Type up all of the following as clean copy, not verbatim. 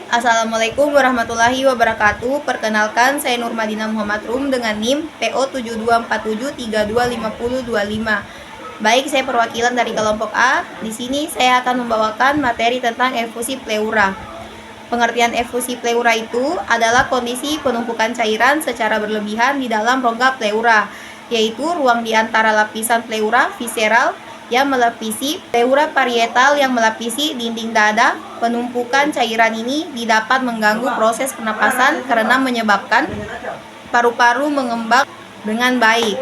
Assalamualaikum warahmatullahi wabarakatuh. Perkenalkan, saya Nurmadina Muhammad Rum dengan NIM PO 7247325025. Baik, saya perwakilan dari kelompok A. Di sini saya akan membawakan materi tentang efusi pleura. Pengertian efusi pleura itu adalah kondisi penumpukan cairan secara berlebihan di dalam rongga pleura, yaitu ruang di antara lapisan pleura visceral yang melapisi pleura parietal yang melapisi dinding dada. Penumpukan cairan ini didapat mengganggu proses pernapasan karena menyebabkan paru-paru mengembang dengan baik.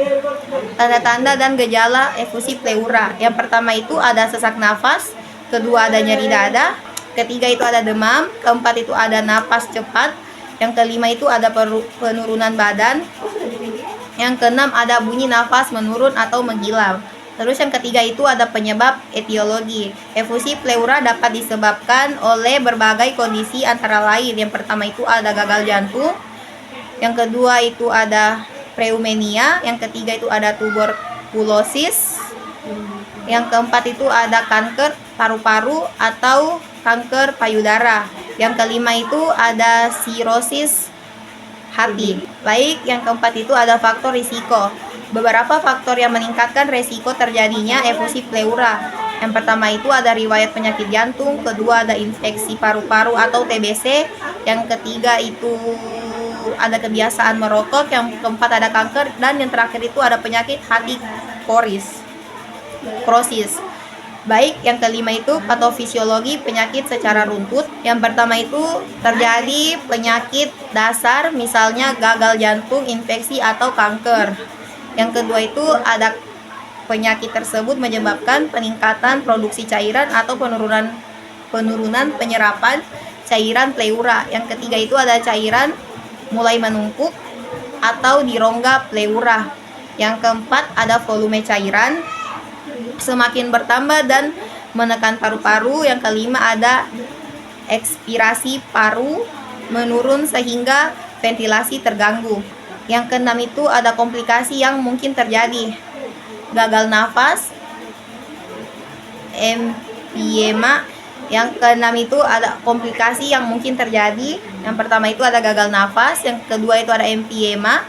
Tanda-tanda dan gejala efusi pleura. Yang pertama itu ada sesak nafas, kedua ada nyeri dada, ketiga itu ada demam, keempat itu ada napas cepat, yang kelima itu ada penurunan badan, yang keenam ada bunyi nafas menurun atau menghilang. Terus yang ketiga itu ada penyebab etiologi. Efusi pleura dapat disebabkan oleh berbagai kondisi antara lain. Yang pertama itu ada gagal jantung, yang kedua itu ada pneumonia, yang ketiga itu ada tuberkulosis, yang keempat itu ada kanker paru-paru atau kanker payudara, yang kelima itu ada sirosis hati. Baik, yang keempat itu ada faktor risiko. Beberapa faktor yang meningkatkan resiko terjadinya efusi pleura. Yang pertama itu ada riwayat penyakit jantung, kedua ada infeksi paru-paru atau TBC, yang ketiga itu ada kebiasaan merokok, yang keempat ada kanker, dan yang terakhir itu ada penyakit hati krosis. Baik, yang kelima itu patofisiologi penyakit secara runtut. Yang pertama itu terjadi penyakit dasar, misalnya gagal jantung, infeksi, atau kanker. Yang kedua itu ada penyakit tersebut menyebabkan peningkatan produksi cairan atau penurunan penyerapan cairan pleura. Yang ketiga itu ada cairan mulai menumpuk atau di rongga pleura. Yang keempat ada volume cairan semakin bertambah dan menekan paru-paru. Yang kelima ada ekspirasi paru menurun sehingga ventilasi terganggu. Yang keenam itu ada komplikasi yang mungkin terjadi, gagal nafas, emphysema. Yang keenam itu ada komplikasi yang mungkin terjadi. Yang pertama itu ada gagal nafas, yang kedua itu ada emphysema,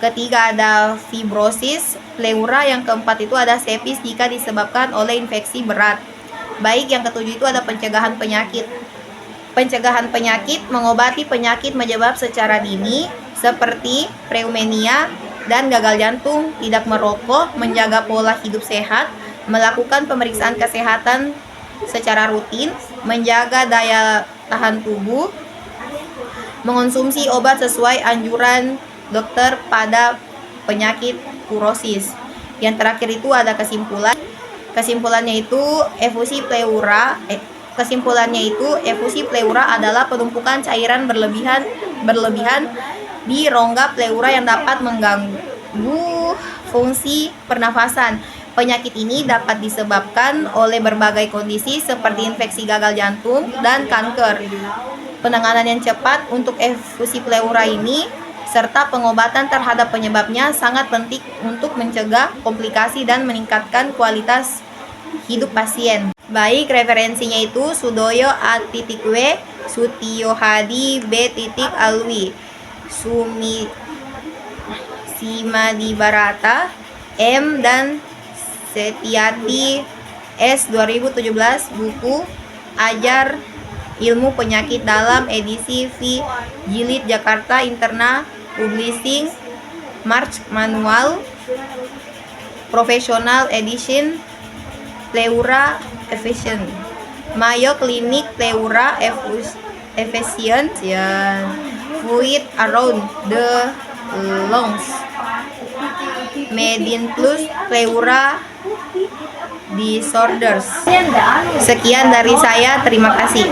ketiga ada fibrosis pleura, yang keempat itu ada sepsis jika disebabkan oleh infeksi berat. Baik, yang ketujuh itu ada pencegahan penyakit. Pencegahan penyakit mengobati penyakit menyebab secara dini seperti pneumonia dan gagal jantung, tidak merokok, menjaga pola hidup sehat, melakukan pemeriksaan kesehatan secara rutin, menjaga daya tahan tubuh, mengonsumsi obat sesuai anjuran dokter pada penyakit kurosis. Yang terakhir itu ada kesimpulan. Kesimpulannya itu efusi pleura adalah penumpukan cairan berlebihan di rongga pleura yang dapat mengganggu fungsi pernafasan. Penyakit ini dapat disebabkan oleh berbagai kondisi seperti infeksi gagal jantung dan kanker. Penanganan yang cepat untuk efusi pleura ini serta pengobatan terhadap penyebabnya sangat penting untuk mencegah komplikasi dan meningkatkan kualitas hidup pasien. Baik, referensinya itu Sudoyo A.W, Sutio Hadi B.Alwi, Simadi Barata M, dan Setiati S. 2017, buku Ajar Ilmu Penyakit Dalam, edisi V Jilid Jakarta Interna Publishing, March Manual Professional Edition, Pleura Efficient, Mayo Clinic Pleura Efficient, Fluid Around the Lungs, Medin Plus Pleura Disorders. Sekian dari saya, terima kasih.